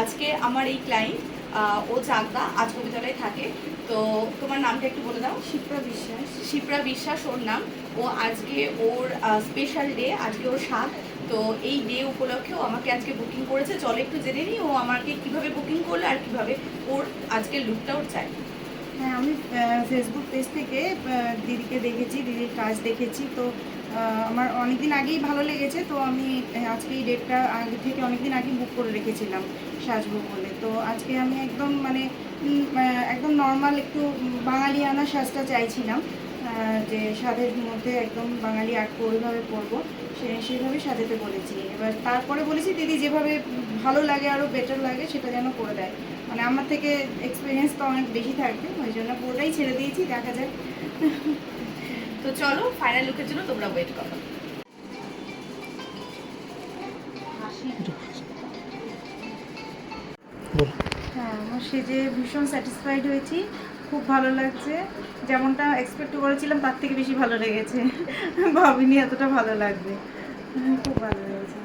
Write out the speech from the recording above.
আজকে আমার এই ক্লায়েন্ট ও চাকদা আজকবিতলায় থাকে। তো তোমার নামটা একটু বলে দাও। শিপ্রা বিশ্বাস। শিপ্রা বিশ্বাস ওর নাম। ও আজকে ওর স্পেশাল ডে, আজকে ওর সাত। তো এই ডে উপলক্ষে ও আমাকে আজকে বুকিং করেছে। চলো একটু জেনে নিই ও আমাকে কিভাবে বুকিং করলো আর কিভাবে ওর আজকের লুকটা ওর চাই। হ্যাঁ, আমি ফেসবুক পেজ থেকে দিদিকে দেখেছি, দিদির কাজ দেখেছি। তো আমার অনেক দিন আগেই ভালো লেগেছে। তো আমি আজকে এই ডেটটা আগে থেকে অনেক দিন আগে বুক করে রেখেছিলাম সাজবো বলে। তো আজকে আমি একদম মানে একদম নর্মাল একটু বাঙালিয়ানা সাজটা চাইছিলাম, যে স্বাদের মধ্যে একদম বাঙালি আর্ট ওইভাবে পরবো, সেইভাবে সাজাতে বলেছি। এবার তারপরে বলেছি দিদি যেভাবে ভালো লাগে আরও বেটার লাগে সেটা যেন করে দেয়। মানে আমার থেকে এক্সপিরিয়েন্স তো অনেক বেশি থাকবে, ওই জন্য পুরোটাই ছেড়ে দিয়েছি, দেখা যাক। তো চলো ফাইনাল লুকের জন্য তোমরা ওয়েট করো। হ্যাঁ, আমার সেজে ভীষণ স্যাটিসফাইড হয়েছি, খুব ভালো লাগছে। যেমনটা এক্সপেক্ট করেছিলাম তার থেকে বেশি ভালো লেগেছে। ভাবিনি এতটা ভালো লাগবে, খুব ভালো লেগেছে।